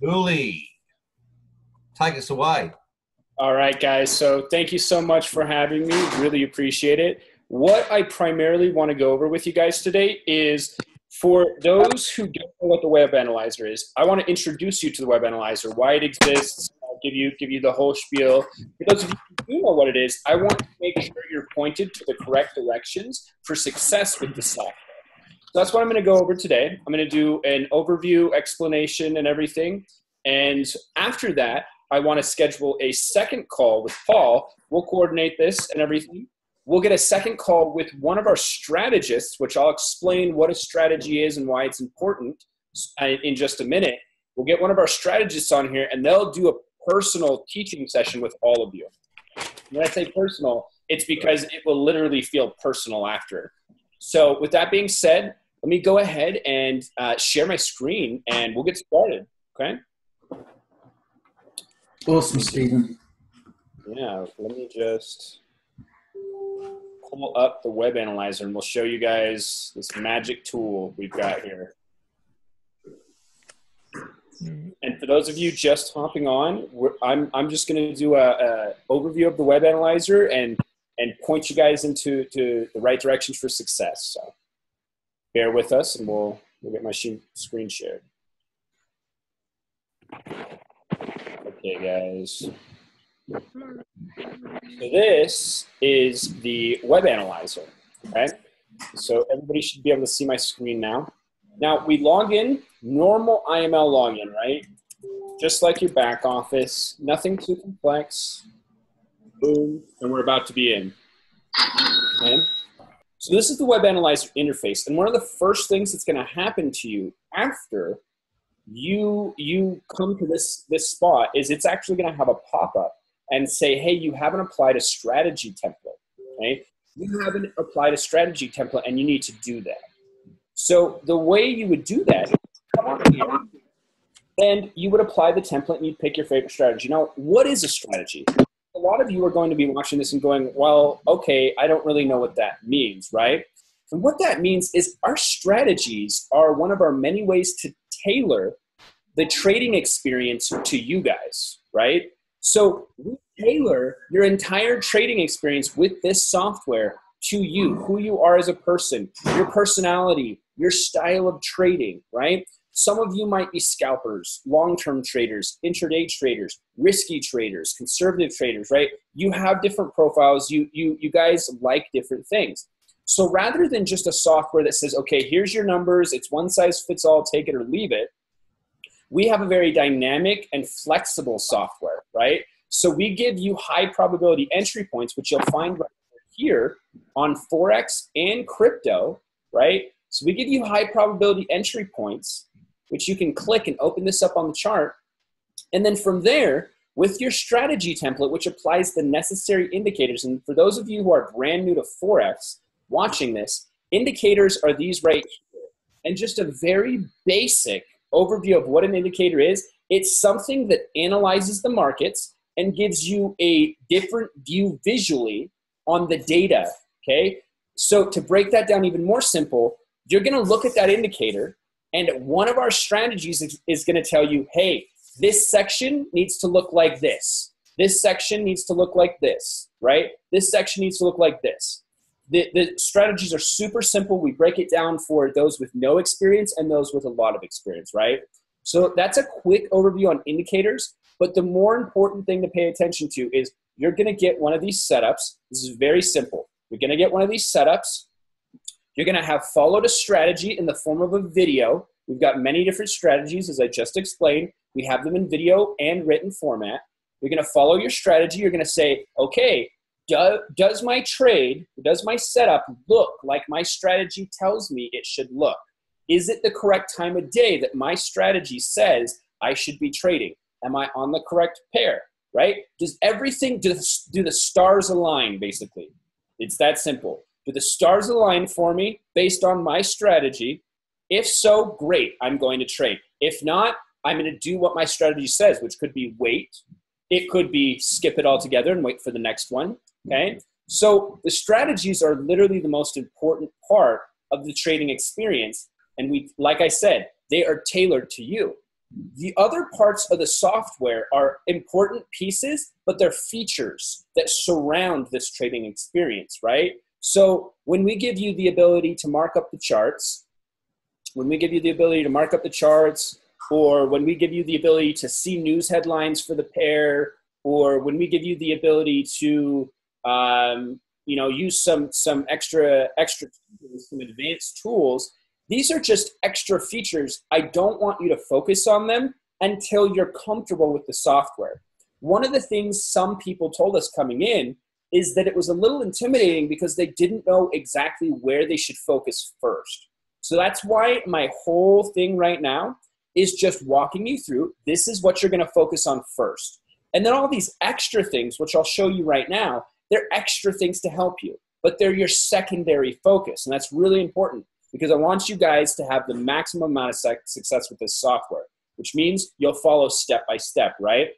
Hooley, take us away. All right, guys. So thank you so much for having me. Really appreciate it. What I primarily want to go over with you guys today is for those who don't know what the web analyzer is, I want to introduce you to the web analyzer, why it exists. I'll give you the whole spiel. For those of you who do know what it is, I want to make sure you're pointed to the correct directions for success with the software. So that's what I'm going to go over today. I'm going to do an overview, explanation, and everything. And after that, I want to schedule a second call with Paul. We'll coordinate this and everything. We'll get a second call with one of our strategists, which I'll explain what a strategy is and why it's important in just a minute. We'll get one of our strategists on here, and they'll do a personal teaching session with all of you. When I say personal, it's because it will literally feel personal after. So with that being said, let me go ahead and share my screen, and we'll get started, okay? Awesome, Stephen. Yeah, let me just pull up the web analyzer, and we'll show you guys this magic tool we've got here. And for those of you just hopping on, I'm just going to do a overview of the web analyzer and point you guys into the right directions for success. So bear with us, and we'll get my screen shared. Okay, guys. So this is the web analyzer, okay? So everybody should be able to see my screen now. Now, we log in, normal IML login, right? Just like your back office, nothing too complex. Boom, and we're about to be in. Okay? So this is the web analyzer interface, and one of the first things that's going to happen to you after you come to this spot is it's actually going to have a pop-up and say, hey, you haven't applied a strategy template, right? You haven't applied a strategy template, and you need to do that. So the way you would do that, come on here, and you would apply the template, and you'd pick your favorite strategy. Now, what is a strategy? A lot of you are going to be watching this and going, well, okay, I don't really know what that means, right? And what that means is our strategies are one of our many ways to tailor the trading experience to you guys, right? So we tailor your entire trading experience with this software to you, who you are as a person, your personality, your style of trading, right? Some of you might be scalpers, long-term traders, intraday traders, risky traders, conservative traders, right? You have different profiles. You guys like different things. So rather than just a software that says, okay, here's your numbers, it's one size fits all, take it or leave it, we have a very dynamic and flexible software, right? So we give you high probability entry points, which you'll find right here on Forex and crypto, right? So we give you high probability entry points, which you can click and open this up on the chart. And then from there, with your strategy template, which applies the necessary indicators, and for those of you who are brand new to Forex watching this, indicators are these right here. And just a very basic overview of what an indicator is, it's something that analyzes the markets and gives you a different view visually on the data, okay? So to break that down even more simple, you're gonna look at that indicator, and one of our strategies is gonna tell you, hey, this section needs to look like this. This section needs to look like this, right? This section needs to look like this. The strategies are super simple. We break it down for those with no experience and those with a lot of experience, right? So that's a quick overview on indicators, but the more important thing to pay attention to is you're gonna get one of these setups. This is very simple. You're gonna get one of these setups. You're gonna have followed a strategy in the form of a video. We've got many different strategies, as I just explained. We have them in video and written format. You're gonna follow your strategy. You're gonna say, okay, does my trade, does my setup look like my strategy tells me it should look? Is it the correct time of day that my strategy says I should be trading? Am I on the correct pair, right? Does everything, do the stars align, basically? It's that simple. Do the stars align for me based on my strategy? If so, great, I'm going to trade. If not, I'm going to do what my strategy says, which could be wait. It could be skip it altogether and wait for the next one, okay? So the strategies are literally the most important part of the trading experience. And we, like I said, they are tailored to you. The other parts of the software are important pieces, but they're features that surround this trading experience, right? So when we give you the ability to mark up the charts, or when we give you the ability to see news headlines for the pair, or when we give you the ability to use some extra tools, some advanced tools, these are just extra features. I don't want you to focus on them until you're comfortable with the software. One of the things some people told us coming in is that it was a little intimidating because they didn't know exactly where they should focus first. So that's why my whole thing right now is just walking you through, this is what you're going to focus on first. And then all these extra things, which I'll show you right now, they're extra things to help you, but they're your secondary focus. And that's really important because I want you guys to have the maximum amount of success with this software, which means you'll follow step by step, right?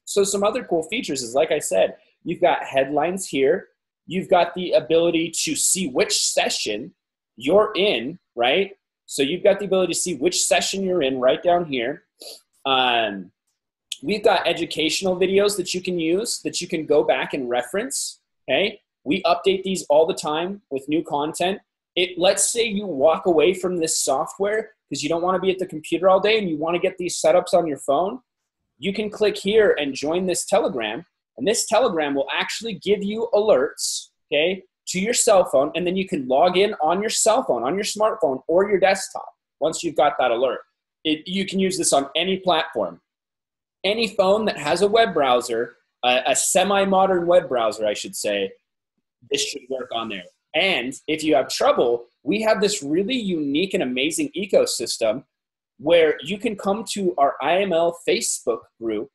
So some other cool features is, like I said, you've got headlines here. You've got the ability to see which session you're in, right? So you've got the ability to see which session you're in right down here. We've got educational videos that you can use, that you can go back and reference, okay? We update these all the time with new content. Let's say you walk away from this software because you don't want to be at the computer all day and you want to get these setups on your phone. You can click here and join this Telegram, and this Telegram will actually give you alerts, okay, to your cell phone, and then you can log in on your cell phone, on your smartphone, or your desktop once you've got that alert. You can use this on any platform. Any phone that has a web browser, a semi-modern web browser, I should say, this should work on there. And if you have trouble, we have this really unique and amazing ecosystem where you can come to our IML Facebook group,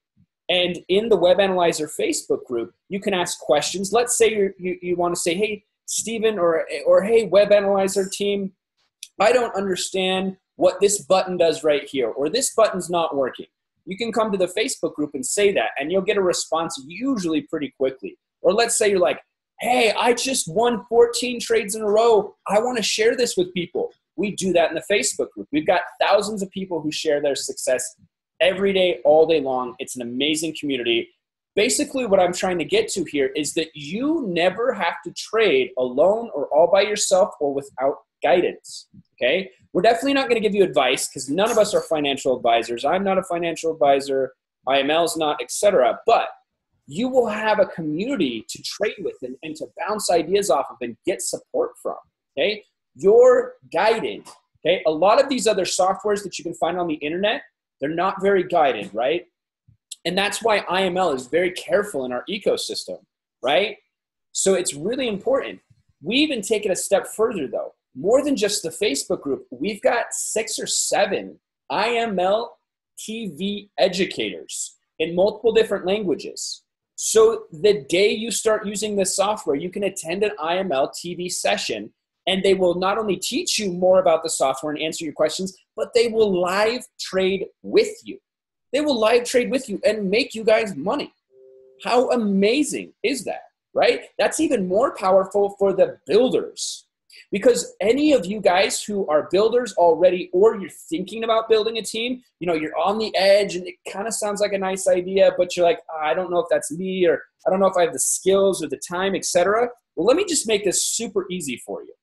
and in the Web Analyzer Facebook group, you can ask questions. Let's say you want to say, hey, Steven, or hey, Web Analyzer team, I don't understand what this button does right here, or this button's not working. You can come to the Facebook group and say that, and you'll get a response usually pretty quickly. Or let's say you're like, hey, I just won 14 trades in a row. I want to share this with people. We do that in the Facebook group. We've got thousands of people who share their success every day, all day long. It's an amazing community. Basically, what I'm trying to get to here is that you never have to trade alone or all by yourself or without guidance, okay? We're definitely not going to give you advice because none of us are financial advisors. I'm not a financial advisor. IML's not, etc. But you will have a community to trade with and to bounce ideas off of and get support from, okay? You're guided, okay? A lot of these other softwares that you can find on the internet, they're not very guided, right? And that's why IML is very careful in our ecosystem, right? So it's really important. We even take it a step further though. More than just the Facebook group, we've got 6 or 7 IML TV educators in multiple different languages. So the day you start using this software, you can attend an IML TV session, and they will not only teach you more about the software and answer your questions, but they will live trade with you. They will live trade with you and make you guys money. How amazing is that, right? That's even more powerful for the builders. Because any of you guys who are builders already, or you're thinking about building a team, you're on the edge and it kind of sounds like a nice idea, but you're like, I don't know if that's me, or I don't know if I have the skills or the time, etc. Well, let me just make this super easy for you.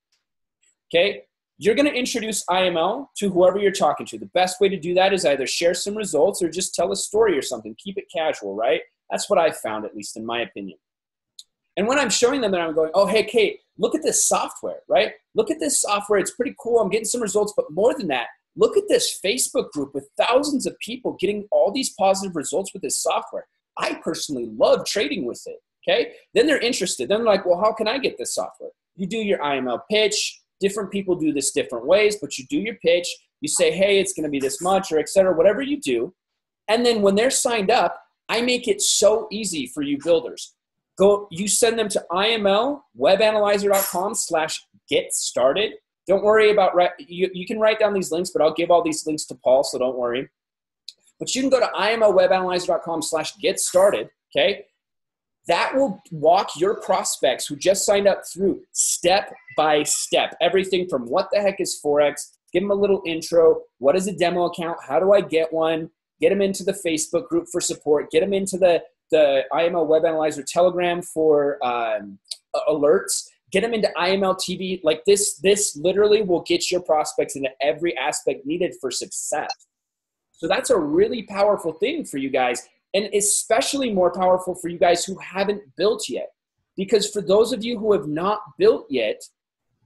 Okay? You're going to introduce IML to whoever you're talking to. The best way to do that is either share some results or just tell a story or something. Keep it casual, right? That's what I've found, at least in my opinion. And when I'm showing them and I'm going, oh, hey, Kate, look at this software, right? Look at this software. It's pretty cool. I'm getting some results. But more than that, look at this Facebook group with thousands of people getting all these positive results with this software. I personally love trading with it, okay? Then they're interested. Then they're like, well, how can I get this software? You do your IML pitch. Different people do this different ways, but you do your pitch. You say, hey, it's going to be this much, or et cetera, whatever you do. And then when they're signed up, I make it so easy for you builders. You send them to imlwebanalyzer.com/get-started. Don't worry about, you can write down these links, but I'll give all these links to Paul, so don't worry. But you can go to imlwebanalyzer.com/get-started, okay? That will walk your prospects who just signed up through step by step. Everything from what the heck is Forex, give them a little intro. What is a demo account? How do I get one? Get them into the Facebook group for support. Get them into the IML Web Analyzer Telegram for alerts. Get them into IML TV. Like this literally will get your prospects into every aspect needed for success. So that's a really powerful thing for you guys, and especially more powerful for you guys who haven't built yet. Because for those of you who have not built yet,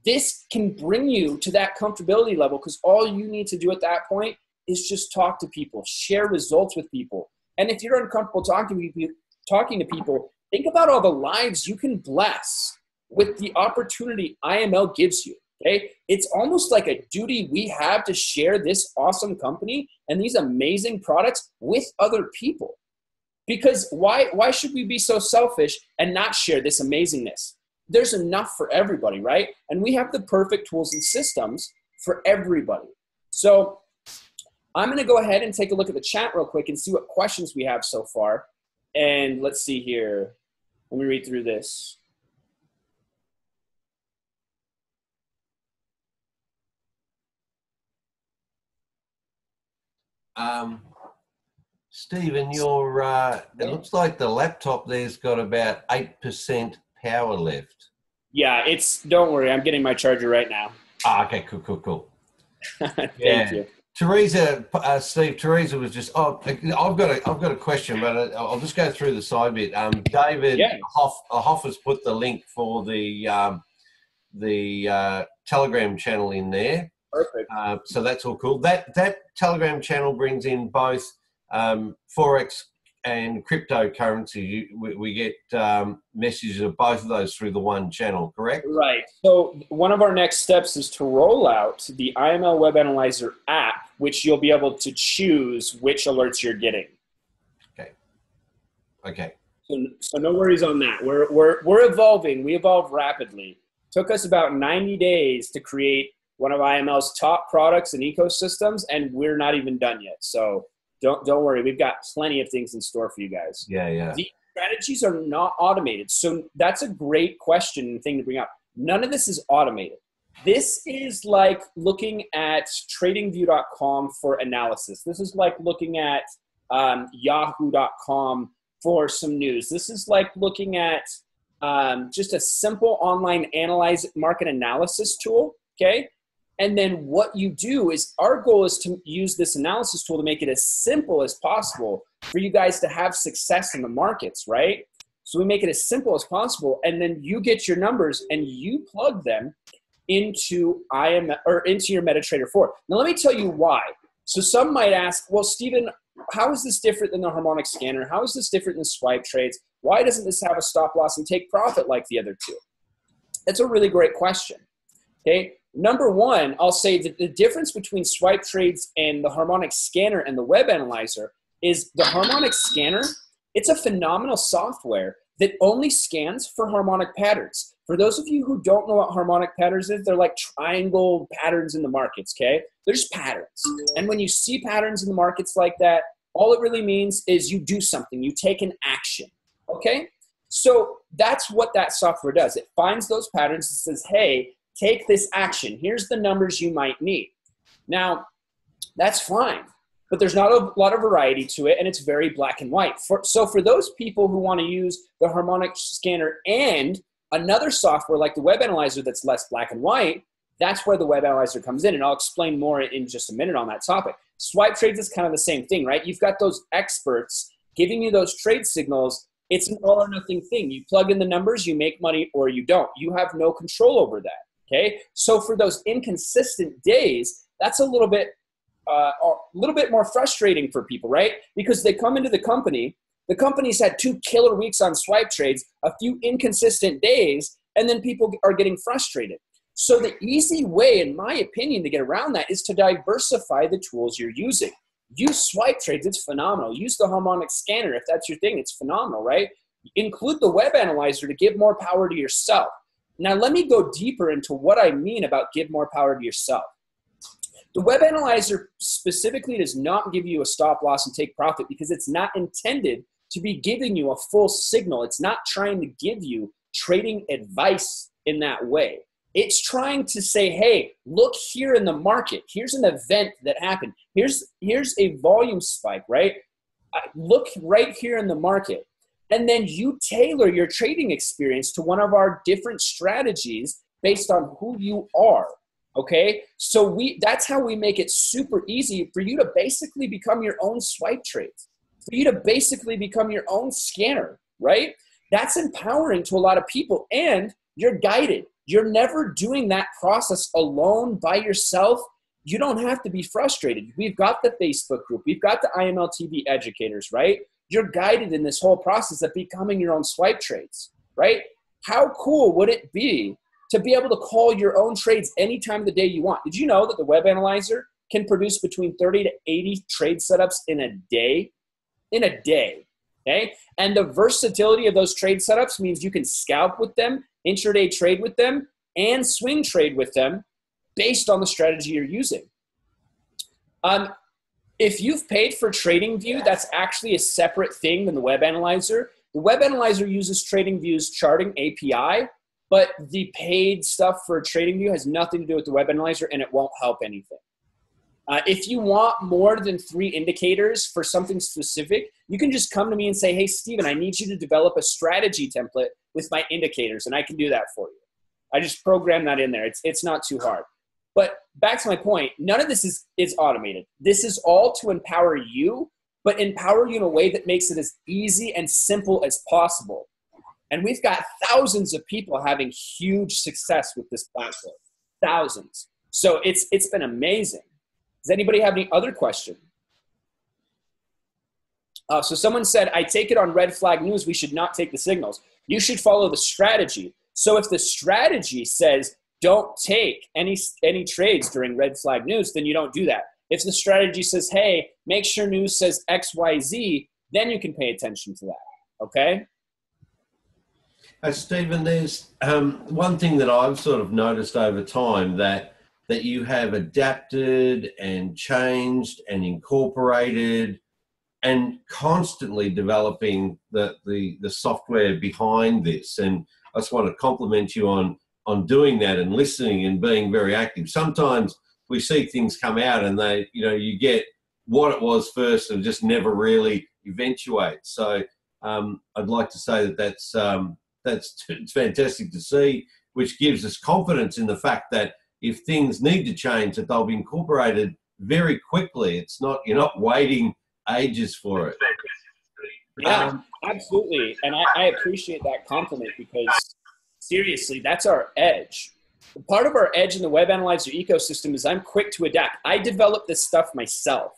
this can bring you to that comfortability level, because all you need to do at that point is just talk to people, share results with people. And if you're uncomfortable talking to people, think about all the lives you can bless with the opportunity IML gives you. Okay, it's almost like a duty we have to share this awesome company and these amazing products with other people. Because why should we be so selfish and not share this amazingness? There's enough for everybody, right? And we have the perfect tools and systems for everybody. So I'm going to go ahead and take a look at the chat real quick and see what questions we have so far. And let's see here. Let me read through this. Stephen, it looks like the laptop there's got about 8% power left. Yeah, don't worry, I'm getting my charger right now. Okay, cool. Thank you. Teresa, Steve, Teresa was just, I've got a question, but I'll just go through the side bit. David Hoff has put the link for the Telegram channel in there. Perfect. So that's all cool. That Telegram channel brings in both Forex and cryptocurrency. We get messages of both of those through the one channel, correct? Right. So one of our next steps is to roll out the IML Web Analyzer app, which you'll be able to choose which alerts you're getting. Okay. So no worries on that. We're evolving. We evolve rapidly. Took us about 90 days to create one of IML's top products and ecosystems, and we're not even done yet. So don't worry. We've got plenty of things in store for you guys. Yeah. The strategies are not automated. So that's a great question and thing to bring up. None of this is automated. This is like looking at tradingview.com for analysis. This is like looking at yahoo.com for some news. This is like looking at just a simple online market analysis tool, okay? And then what you do is, our goal is to use this analysis tool to make it as simple as possible for you guys to have success in the markets, right? So we make it as simple as possible, and then you get your numbers and you plug them into into your MetaTrader 4. Now let me tell you why. So some might ask, well, Stephen, how is this different than the harmonic scanner? How is this different than swipe trades? Why doesn't this have a stop loss and take profit like the other two? That's a really great question. Okay. Number one, I'll say that the difference between swipe trades and the harmonic scanner and the web analyzer is the harmonic scanner. It's a phenomenal software that only scans for harmonic patterns. For those of you who don't know what harmonic patterns is, they're like triangle patterns in the markets, okay? They're just patterns. And when you see patterns in the markets like that, all it really means is you do something, you take an action, okay? So that's what that software does. It finds those patterns and says, hey, take this action. Here's the numbers you might need. Now, that's fine, but there's not a lot of variety to it, and it's very black and white. So for those people who want to use the harmonic scanner and another software like the web analyzer that's less black and white, that's where the web analyzer comes in, and I'll explain more in just a minute on that topic. Swipe trades is kind of the same thing, right? You've got those experts giving you those trade signals. It's an all or nothing thing. You plug in the numbers, you make money, or you don't. You have no control over that. Okay, so for those inconsistent days, that's a little bit more frustrating for people, right? Because they come into the company's had 2 killer weeks on swipe trades, a few inconsistent days, and then people are getting frustrated. So the easy way, in my opinion, to get around that is to diversify the tools you're using. Use swipe trades, it's phenomenal. Use the harmonic scanner if that's your thing, it's phenomenal, right? Include the web analyzer to give more power to yourself. Now, let me go deeper into what I mean about give more power to yourself. The web analyzer specifically does not give you a stop loss and take profit because it's not intended to be giving you a full signal. It's not trying to give you trading advice in that way. It's trying to say, hey, look here in the market. Here's an event that happened. Here's a volume spike, right? Look right here in the market. And then you tailor your trading experience to one of our different strategies based on who you are, okay? So that's how we make it super easy for you to basically become your own swipe trades, for you to basically become your own scanner, right? That's empowering to a lot of people, and you're guided. You're never doing that process alone by yourself. You don't have to be frustrated. We've got the Facebook group. We've got the IML TV educators, right? You're guided in this whole process of becoming your own swipe trades, right? How cool would it be to be able to call your own trades any time of the day you want? Did you know that the web analyzer can produce between 30 to 80 trade setups in a day? In a day, okay? And the versatility of those trade setups means you can scalp with them, intraday trade with them, and swing trade with them based on the strategy you're using. If you've paid for TradingView, that's actually a separate thing than the Web Analyzer. The Web Analyzer uses TradingView's charting API, but the paid stuff for TradingView has nothing to do with the Web Analyzer, and it won't help anything. If you want more than 3 indicators for something specific, you can just come to me and say, hey, Steven, I need you to develop a strategy template with my indicators, and I can do that for you. I just program that in there. It's not too hard. But back to my point, none of this is automated. This is all to empower you, but empower you in a way that makes it as easy and simple as possible. And we've got thousands of people having huge success with this platform. Thousands. So it's been amazing. Does anybody have any other question? So someone said, I take it on red flag news, we should not take the signals. You should follow the strategy. So if the strategy says, don't take any trades during red flag news, then you don't do that. If the strategy says, hey, make sure news says XYZ, then you can pay attention to that, okay? Stephen, there's one thing that I've sort of noticed over time that you have adapted and changed and incorporated and constantly developing the software behind this. And I just want to compliment you on doing that and listening and being very active. Sometimes we see things come out and you get what it was first and just never really eventuate. So I'd like to say that's it's fantastic to see, which gives us confidence in the fact that if things need to change, that they'll be incorporated very quickly. You're not waiting ages for it. Yeah, absolutely. And I appreciate that compliment because seriously, that's our edge. Part of our edge in the Web Analyzer ecosystem is I'm quick to adapt. I develop this stuff myself,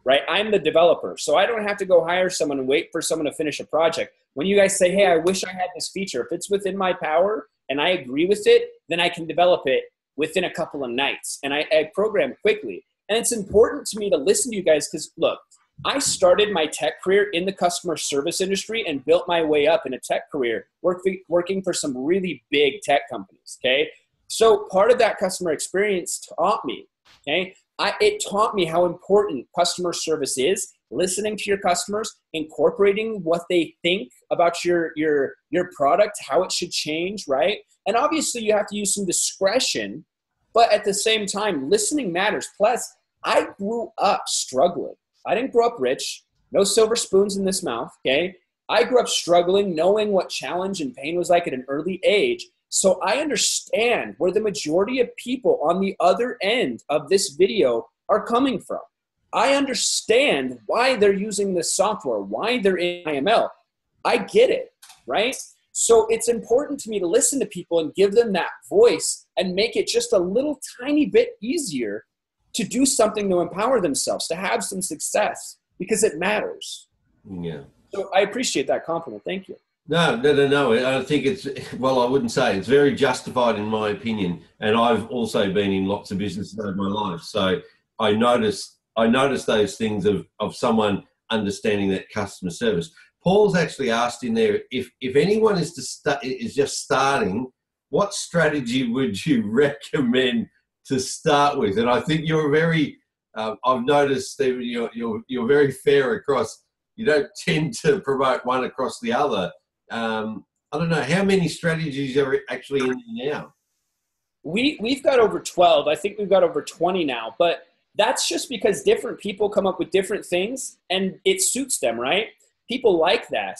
right? I'm the developer. So I don't have to go hire someone and wait for someone to finish a project. When you guys say, hey, I wish I had this feature, if it's within my power and I agree with it, then I can develop it within a couple of nights. And I program quickly. And it's important to me to listen to you guys because, look, I started my tech career in the customer service industry and built my way up in a tech career, working for some really big tech companies, okay? So part of that customer experience taught me, okay? It taught me how important customer service is, listening to your customers, incorporating what they think about your product, how it should change, right? And obviously you have to use some discretion, but at the same time, listening matters. Plus, I grew up struggling. I didn't grow up rich, no silver spoons in this mouth, okay? I grew up struggling, knowing what challenge and pain was like at an early age. So I understand where the majority of people on the other end of this video are coming from. I understand why they're using this software, why they're in IML. I get it, right? So it's important to me to listen to people and give them that voice and make it just a little tiny bit easier to do something to empower themselves, to have some success, because it matters. Yeah. So I appreciate that compliment. Thank you. No. I think I wouldn't say it's very justified in my opinion. And I've also been in lots of businesses over my life. So I noticed those things of someone understanding that customer service. Paul's actually asked in there, if anyone is just starting, what strategy would you recommend to start with? And I think you're very, I've noticed, Stephen, you're very fair across. You don't tend to promote one across the other. I don't know, how many strategies are actually in there now? We've got over 12. I think we've got over 20 now, but that's just because different people come up with different things and it suits them, right? People like that.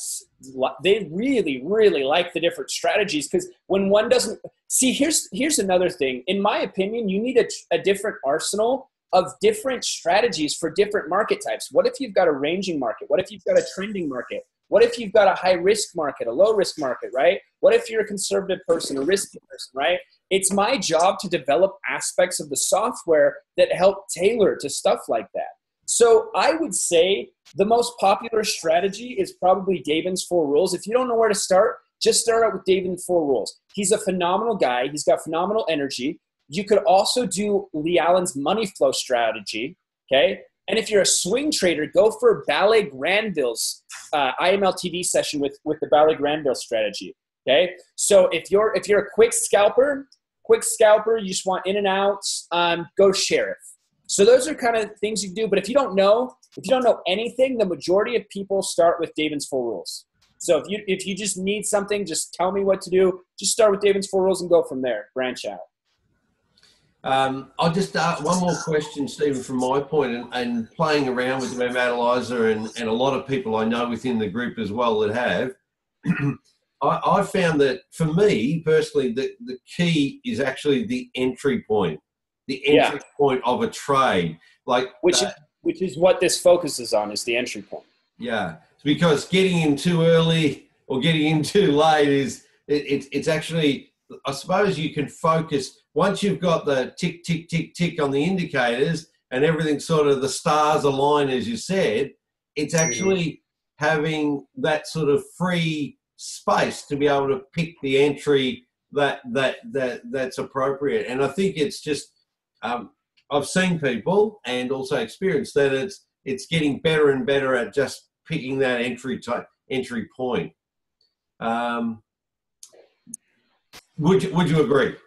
They really, really like the different strategies, because when one doesn't see, here's another thing. In my opinion, you need a different arsenal of different strategies for different market types. What if you've got a ranging market? What if you've got a trending market? What if you've got a high risk market, a low risk market, right? What if you're a conservative person, a risky person, right? It's my job to develop aspects of the software that help tailor to stuff like that. So I would say the most popular strategy is probably Davin's 4 rules. If you don't know where to start, just start out with Davin's 4 rules. He's a phenomenal guy. He's got phenomenal energy. You could also do Lee Allen's money flow strategy, okay? And if you're a swing trader, go for Ballet Granville's IML TV session with the Ballet Granville strategy, okay? So if you're a quick scalper, you just want in and outs, go Sheriff. So those are kind of things you do. But if you don't know anything, the majority of people start with Davin's 4 rules. So if you just need something, just tell me what to do. Just start with Davin's 4 rules and go from there. Branch out. I'll just start one more question, Stephen, from my point, and playing around with the Web Analyzer and a lot of people I know within the group as well that have. I found that for me personally, the key is actually the entry point. The entry point of a trade, which is what this focuses on, is the entry point. Yeah, because getting in too early or getting in too late it's actually, I suppose you can focus once you've got the tick tick tick tick on the indicators and everything sort of the stars align as you said. It's actually having that sort of free space to be able to pick the entry that's appropriate, and I think it's just. I've seen people and also experienced that it's getting better and better at just picking that entry point. Would you agree?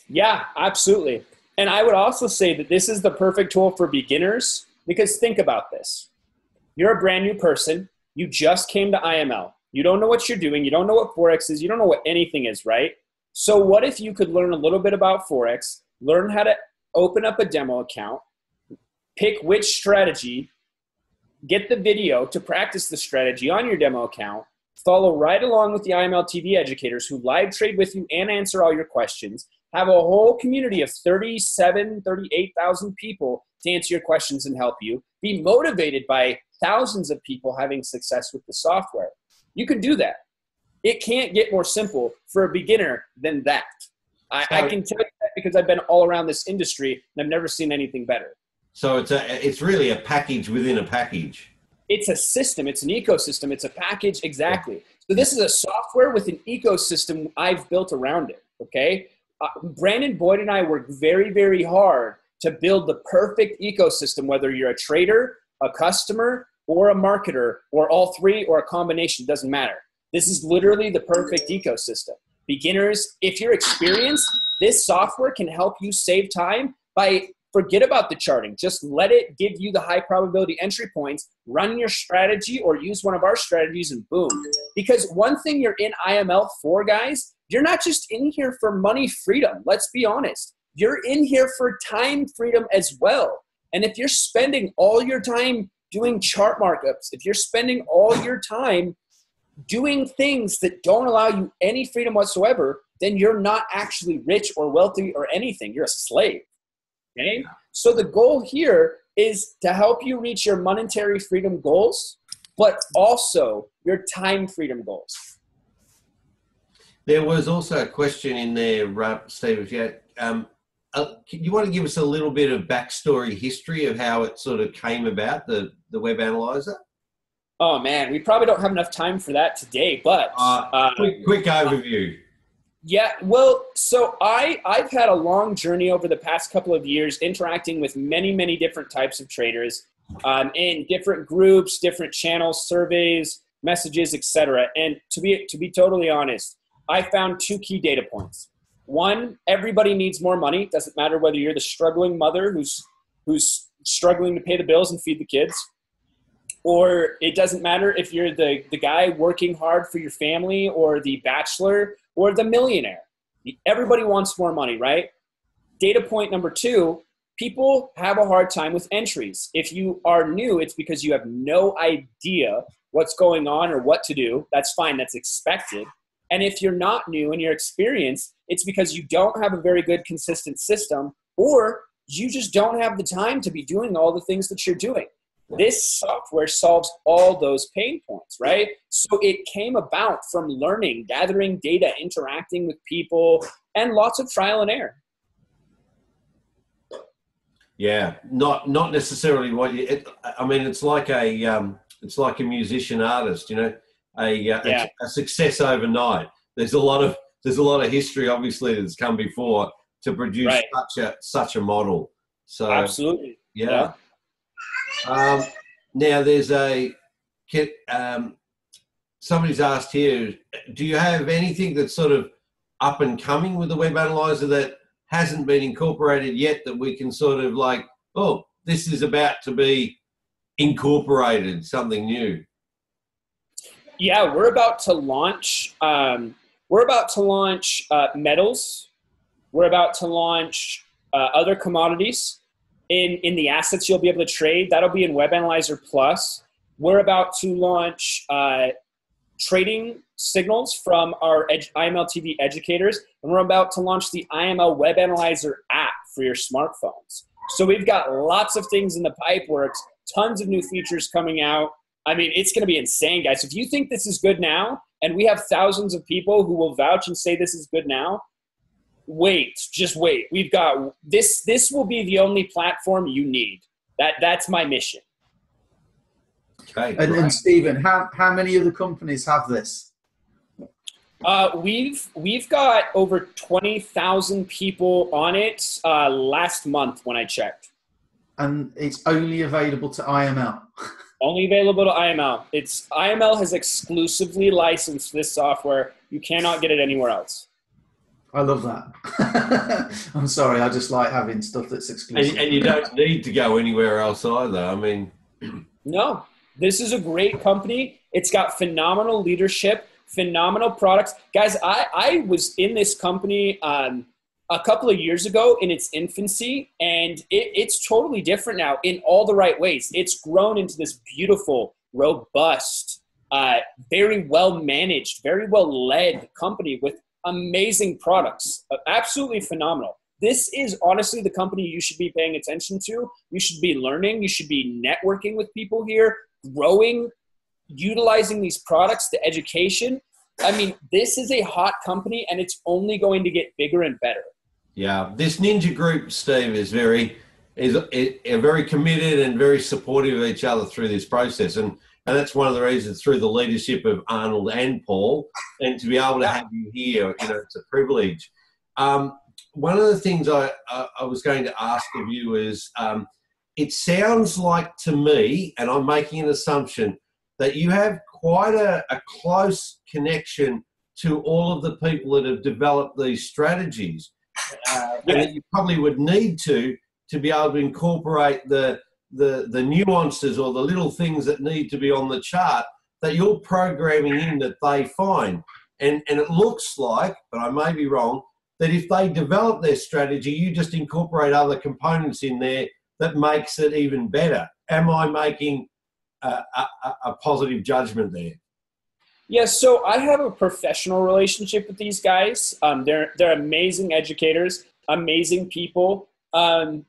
Yeah, absolutely. And I would also say that this is the perfect tool for beginners, because think about this. You're a brand new person. You just came to IML. You don't know what you're doing. You don't know what Forex is. You don't know what anything is, right? So what if you could learn a little bit about Forex, learn how to open up a demo account, pick which strategy, get the video to practice the strategy on your demo account, follow right along with the IML TV educators who live trade with you and answer all your questions, have a whole community of 38,000 people to answer your questions and help you, be motivated by thousands of people having success with the software. You can do that. It can't get more simple for a beginner than that. I can tell you that because I've been all around this industry and I've never seen anything better. So it's really a package within a package. It's a system. It's an ecosystem. It's a package. Exactly. So this is a software with an ecosystem I've built around it. Okay. Brandon Boyd and I work very, very hard to build the perfect ecosystem, whether you're a trader, a customer, or a marketer, or all three, or a combination. Doesn't matter. This is literally the perfect ecosystem. Beginners, if you're experienced, this software can help you save time by forget about the charting. Just let it give you the high probability entry points, run your strategy or use one of our strategies and boom. Because one thing you're in IML for, guys, you're not just in here for money freedom. Let's be honest. You're in here for time freedom as well. And if you're spending all your time doing chart markups, if you're spending all your time doing things that don't allow you any freedom whatsoever, then you're not actually rich or wealthy or anything. You're a slave. Okay? So the goal here is to help you reach your monetary freedom goals, but also your time freedom goals. There was also a question in there, Steve, if you had, you want to give us a little bit of backstory history of how it sort of came about, the Web Analyzer? Oh, man, we probably don't have enough time for that today, but... quick overview. Yeah, well, so I've had a long journey over the past couple of years interacting with many, many different types of traders in different groups, different channels, surveys, messages, etc. And to be totally honest, I found two key data points. One, everybody needs more money. It doesn't matter whether you're the struggling mother who's struggling to pay the bills and feed the kids, or it doesn't matter if you're the guy working hard for your family, or the bachelor, or the millionaire. Everybody wants more money, right? Data point number 2, people have a hard time with entries. If you are new, it's because you have no idea what's going on or what to do. That's fine. That's expected. And if you're not new and you're experienced, it's because you don't have a very good consistent system, or you just don't have the time to be doing all the things that you're doing. This software solves all those pain points, right? So it came about from learning, gathering data, interacting with people, and lots of trial and error. Yeah, not necessarily what you. I mean, it's like a musician artist, you know, a success overnight. There's a lot of history, obviously, that's come before to produce such a model. So absolutely, yeah. Now there's somebody's asked here, do you have anything that's sort of up and coming with the web analyzer that hasn't been incorporated yet that we can sort of like, oh, this is about to be incorporated, something new? Yeah, we're about to launch metals. We're about to launch other commodities in the assets you'll be able to trade. That'll be in Web Analyzer Plus. We're about to launch trading signals from our IML TV educators, and we're about to launch the IML Web Analyzer app for your smartphones. So we've got lots of things in the pipe works, tons of new features coming out. I mean, it's going to be insane, guys. If you think this is good now, and we have thousands of people who will vouch and say this is good now, just wait. We've got this. This will be the only platform you need. That's my mission. Okay. And Stephen, how many of the companies have this? We've got over 20,000 people on it last month when I checked. And it's only available to IML. Only available to IML. IML has exclusively licensed this software. You cannot get it anywhere else. I love that. I'm sorry, I just like having stuff that's exclusive. And you don't need to go anywhere else either. I mean, no, this is a great company. It's got phenomenal leadership, phenomenal products. Guys, I was in this company a couple of years ago in its infancy, and it's totally different now in all the right ways. It's grown into this beautiful, robust, very well managed, very well led company with amazing products, absolutely phenomenal. This is honestly the company you should be paying attention to. You should be learning. You should be networking with people here, growing, utilizing these products to education. I mean, this is a hot company, and it's only going to get bigger and better. Yeah, this Ninja group, Steve, is very committed and very supportive of each other through this process, and that's one of the reasons, through the leadership of Arnold and Paul, and to be able to have you here, you know, it's a privilege. One of the things I was going to ask of you is, it sounds like to me, and I'm making an assumption, that you have quite a close connection to all of the people that have developed these strategies, and that you probably would need to be able to incorporate the nuances or the little things that need to be on the chart that you're programming in that they find. And it looks like, but I may be wrong, that if they develop their strategy, you just incorporate other components in there that makes it even better. Am I making a positive judgment there? Yeah, so I have a professional relationship with these guys. They're amazing educators, amazing people. They're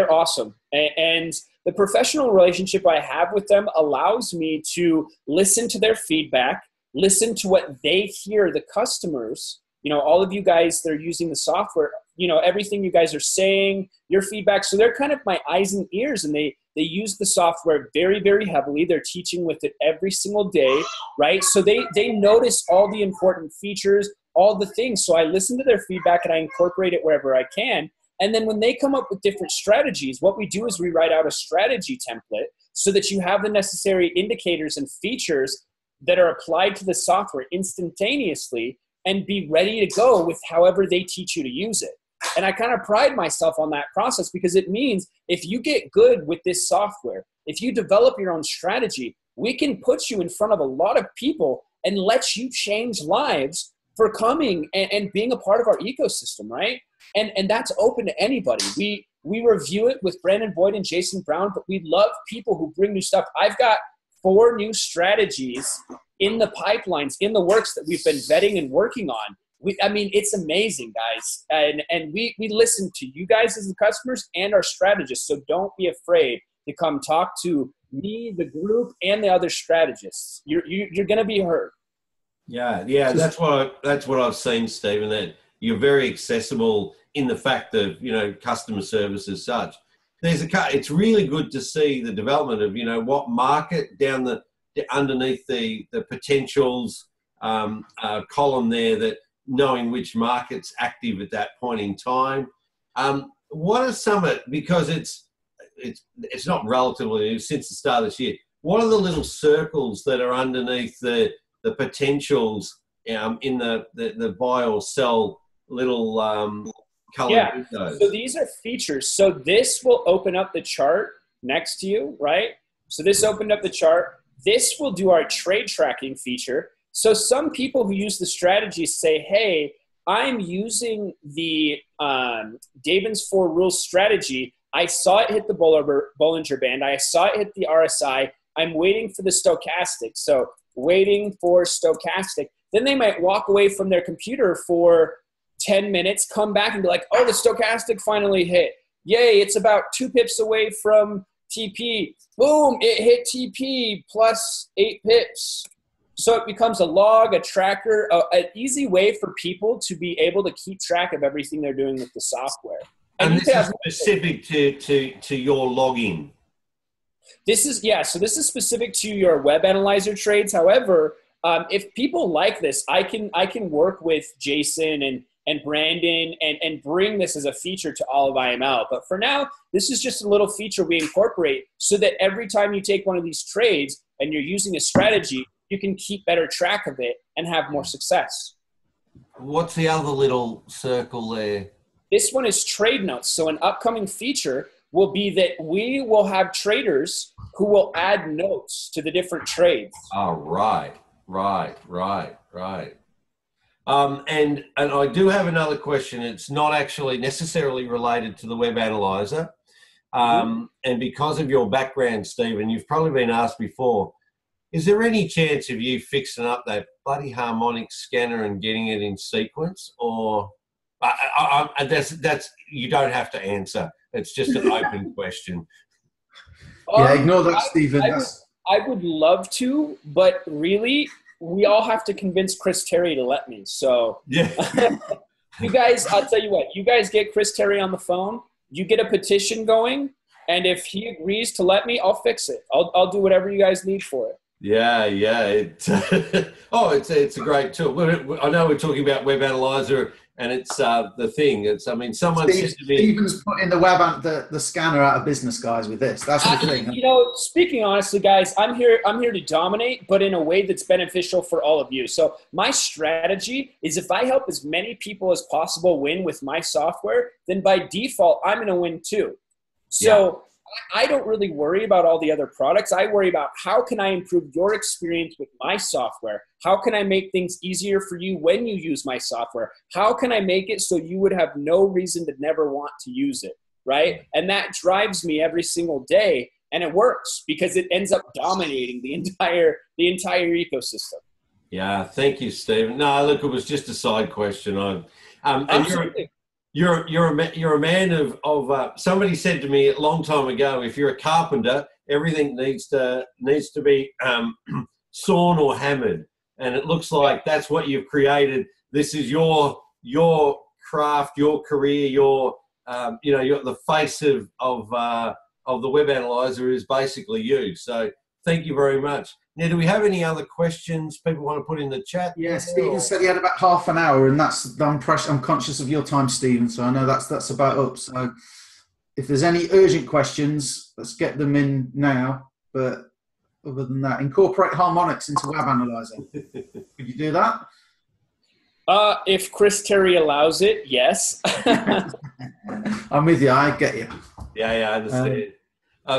awesome. And the professional relationship I have with them allows me to listen to their feedback, listen to what they hear, the customers, you know, all of you guys that are using the software, you know, everything you guys are saying, your feedback. So they're kind of my eyes and ears, and they use the software very, very heavily. They're teaching with it every single day, right? So they notice all the important features, all the things. So I listen to their feedback and I incorporate it wherever I can. And then when they come up with different strategies, what we do is we write out a strategy template so that you have the necessary indicators and features that are applied to the software instantaneously and be ready to go with however they teach you to use it. And I kind of pride myself on that process, because it means if you get good with this software, if you develop your own strategy, we can put you in front of a lot of people and let you change lives for coming and being a part of our ecosystem, right? And that's open to anybody. We review it with Brandon Boyd and Jason Brown, but we love people who bring new stuff. I've got 4 new strategies in the pipelines, in the works that we've been vetting and working on. I mean, it's amazing, guys. And we listen to you guys as the customers and our strategists. So don't be afraid to come talk to me, the group, and the other strategists. You're going to be heard. Yeah. That's what I've seen, Stephen, that you're very accessible in the fact of, customer service as such. It's really good to see the development of, what market down underneath the potentials column there, that knowing which market's active at that point in time. What are some of, because it's not relatively new, since the start of this year, what are the little circles that are underneath the potentials in the buy or sell little colored windows? So these are features. So this will open up the chart next to you, right? So this opened up the chart. This will do our trade tracking feature. So some people who use the strategy say, hey, I'm using the Davin's 4 rules strategy. I saw it hit the Bollinger Band. I saw it hit the RSI. I'm waiting for the stochastic. So waiting for stochastic. Then they might walk away from their computer for 10 minutes, come back and be like, oh, the stochastic finally hit. Yay, it's about 2 pips away from TP. Boom, it hit TP plus 8 pips. So it becomes a log, a tracker, an easy way for people to be able to keep track of everything they're doing with the software. And this is specific to your login. So this is specific to your web analyzer trades. However, if people like this, I can work with Jason and Brandon and bring this as a feature to all of IML. But for now, this is just a little feature we incorporate so that every time you take one of these trades and you're using a strategy, you can keep better track of it and have more success. What's the other little circle there? This one is trade notes. So an upcoming feature will be that we will have traders who will add notes to the different trades. Oh, right. And I do have another question. It's not actually necessarily related to the web analyzer. And because of your background, Stephen, you've probably been asked before, is there any chance of you fixing up that bloody harmonic scanner and getting it in sequence? Or that's you don't have to answer. It's just an open question. Yeah, ignore that, Stephen. I would love to, but really, we all have to convince Chris Terry to let me. So, yeah. You guys, I'll tell you what, you guys get Chris Terry on the phone, you get a petition going, and if he agrees to let me, I'll fix it. I'll do whatever you guys need for it. Yeah. It's a great tool. I know we're talking about web analyzer, and it's the thing. Someone said to me, Stephen's putting the scanner out of business, guys, with this. That's the thing. Speaking honestly, guys, I'm here to dominate, but in a way that's beneficial for all of you. So my strategy is if I help as many people as possible win with my software, then by default, I'm going to win too. So I don't really worry about all the other products. I worry about how can I improve your experience with my software? How can I make things easier for you when you use my software? How can I make it so you would have no reason to never want to use it, right? And that drives me every single day, and it works because it ends up dominating the entire ecosystem. Yeah, thank you, Stephen. No, look, it was just a side question. Absolutely. You're a man of somebody said to me a long time ago, if you're a carpenter, everything needs to be sawn or hammered, and it looks like that's what you've created. This is your craft, your career, you're the face of the web analyzer is basically you. So thank you very much. Now, do we have any other questions people want to put in the chat? Yeah, Stephen said he had about half an hour, and I'm conscious of your time, Stephen, so I know that's about up. So if there's any urgent questions, let's get them in now. But other than that, incorporate harmonics into Web Analyzer. Could you do that? If Chris Terry allows it, yes. I'm with you. I get you. Yeah, I understand.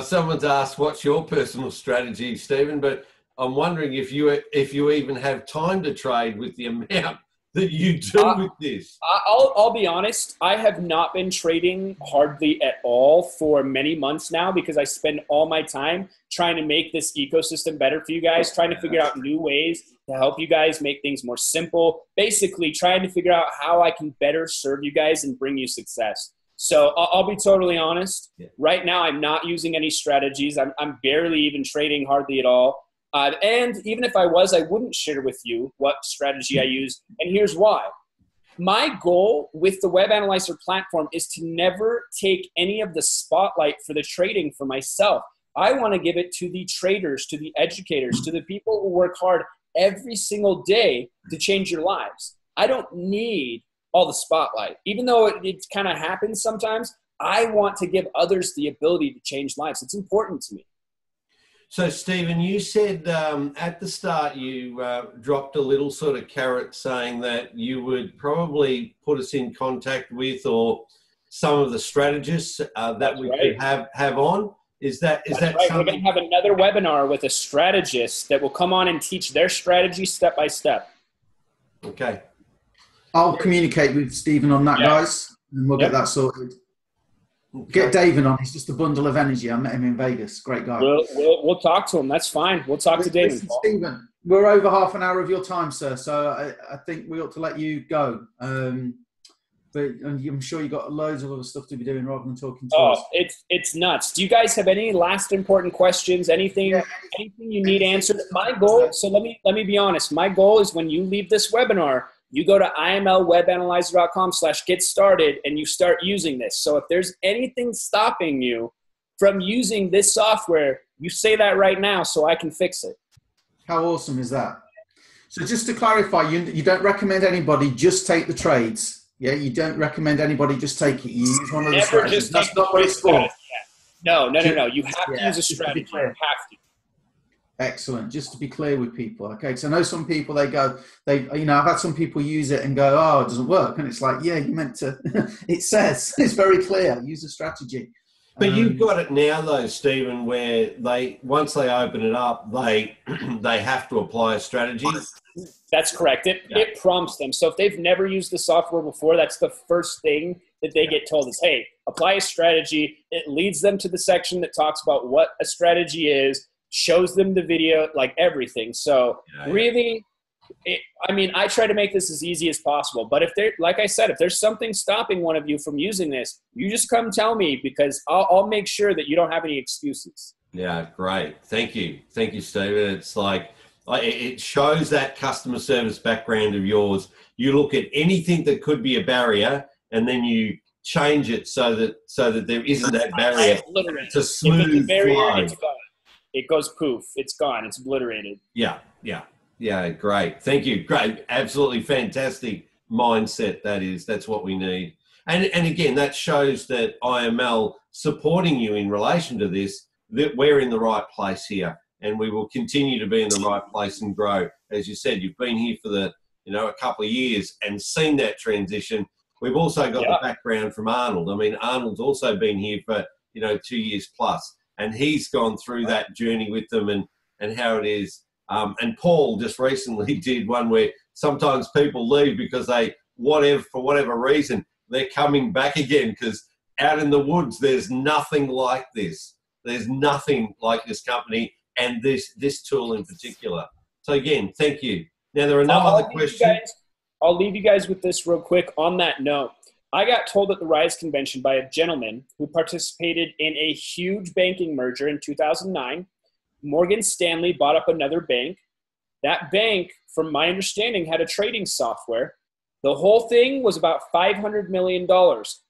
Someone's asked, what's your personal strategy, Stephen? But I'm wondering if you even have time to trade with the amount that you do with this? I'll be honest. I have not been trading hardly at all for many months now because I spend all my time trying to make this ecosystem better for you guys, trying to figure out new ways to help you guys make things more simple, basically trying to figure out how I can better serve you guys and bring you success. So I'll be totally honest. Right now, I'm not using any strategies. I'm barely even trading hardly at all. And even if I was, I wouldn't share with you what strategy I use. And here's why. My goal with the Web Analyzer platform is to never take any of the spotlight for the trading for myself. I want to give it to the traders, to the educators, to the people who work hard every single day to change your lives. I don't need all the spotlight. Even though it kind of happens sometimes, I want to give others the ability to change lives. It's important to me. So, Stephen, you said at the start you dropped a little sort of carrot saying that you would probably put us in contact with or some of the strategists that we could have on. Is that right. something? We're going to have another webinar with a strategist that will come on and teach their strategy step by step. Okay. I'll communicate with Stephen on that, guys, and we'll get that sorted. Okay. Get David on. He's just a bundle of energy. I met him in Vegas. Great guy. We'll talk to him. That's fine. We'll talk to David. Listen, Stephen, we're over half an hour of your time, sir, so I think we ought to let you go. But I'm sure you've got loads of other stuff to be doing rather than talking to us. It's nuts. Do you guys have any last important questions? Anything you need answered? My goal, so let me be honest. My goal is when you leave this webinar, you go to imlwebanalyzer.com/get started and you start using this. So if there's anything stopping you from using this software, you say that right now so I can fix it. How awesome is that? So just to clarify, you don't recommend anybody just take the trades. Yeah, you don't recommend anybody just take it. You use one of the strategies. That's not what it's for. No. You have to use a strategy. You have to. Excellent. Just to be clear with people, okay? Because I know some people, I've had some people use it and go, oh, it doesn't work. And it's like, yeah, you meant to. It says, it's very clear, use a strategy. But you've got it now, though, Stephen, where once they open it up, they have to apply a strategy. That's correct. It prompts them. So if they've never used the software before, that's the first thing that they get told is, hey, apply a strategy. It leads them to the section that talks about what a strategy is, shows them the video, like everything. So really, I try to make this as easy as possible. But like I said, if there's something stopping one of you from using this, you just come tell me because I'll make sure that you don't have any excuses. Yeah, great. Thank you, Stephen. It's like it shows that customer service background of yours. You look at anything that could be a barrier, and then you change it so that there isn't that barrier. It's a smooth flow. It goes poof. It's gone. It's obliterated. Yeah, great. Thank you. Great. Absolutely fantastic mindset. That's what we need. And again, that shows that IML supporting you in relation to this, that we're in the right place here and we will continue to be in the right place and grow. As you said, you've been here for a couple of years and seen that transition. We've also got the background from Arnold. I mean, Arnold's also been here for, 2 years plus. And he's gone through that journey with them and how it is. And Paul just recently did one where sometimes people leave because for whatever reason, they're coming back again because out in the woods, there's nothing like this. There's nothing like this company and this tool in particular. So again, thank you. Now, there are no other questions. I'll leave you guys with this real quick. On that note, I got told at the RISE convention by a gentleman who participated in a huge banking merger in 2009. Morgan Stanley bought up another bank. That bank, from my understanding, had a trading software. The whole thing was about $500 million.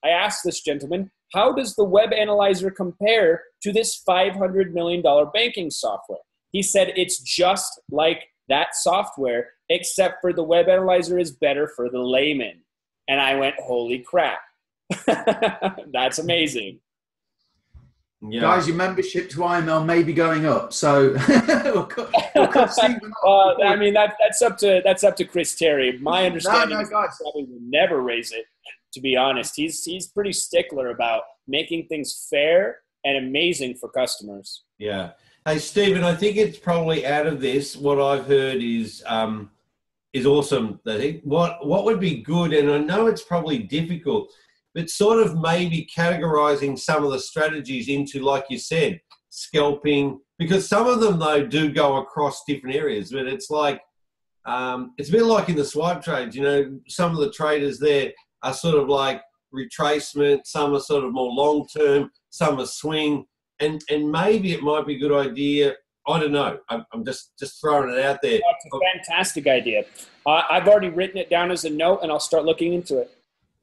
I asked this gentleman, how does the Web Analyzer compare to this $500 million banking software? He said, it's just like that software, except for the Web Analyzer is better for the layman. And I went, holy crap. That's amazing. Yeah. Guys, your membership to IML may be going up, so we'll cut Stephen off. That's up to Chris Terry. My understanding is guys, he probably will never raise it, to be honest. He's pretty stickler about making things fair and amazing for customers. Yeah. Hey, Stephen, I think it's probably out of this. What I've heard is is awesome. I think what would be good, and I know it's probably difficult, but sort of maybe categorizing some of the strategies into, like you said, scalping, because some of them though do go across different areas. But it's like it's a bit like in the swipe trades. You know, some of the traders there are sort of like retracement, some are sort of more long term, some are swing, and maybe it might be a good idea. I don't know. I'm just throwing it out there. That's a fantastic idea. I've already written it down as a note, and I'll start looking into it.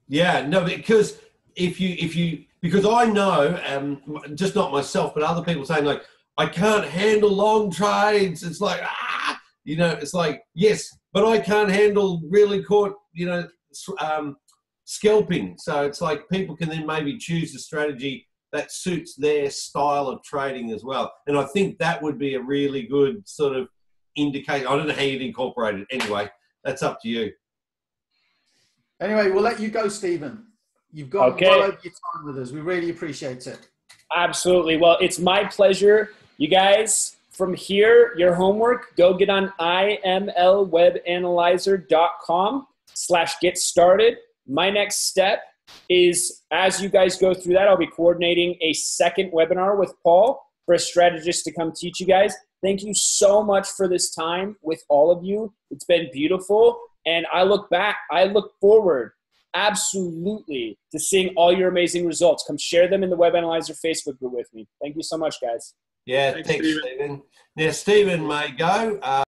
Yeah, no, because because I know, just not myself, but other people saying like, I can't handle long trades. It's like, you know, it's like, yes, but I can't handle really caught, you know, scalping. So it's like people can then maybe choose a strategy that suits their style of trading as well. And I think that would be a really good sort of indicator. I don't know how you'd incorporate it. Anyway, that's up to you. Anyway, we'll let you go, Stephen. You've got well over your time with us. We really appreciate it. Absolutely. Well, it's my pleasure. You guys, from here, your homework, go get on imlwebanalyzer.com/get started. My next step is, as you guys go through that, I'll be coordinating a second webinar with Paul for a strategist to come teach you guys. Thank you so much for this time with all of you. It's been beautiful. And I look forward absolutely to seeing all your amazing results. Come share them in the Web Analyzer Facebook group with me. Thanks so much, guys. Yeah, thanks Stephen. Now, Stephen may go.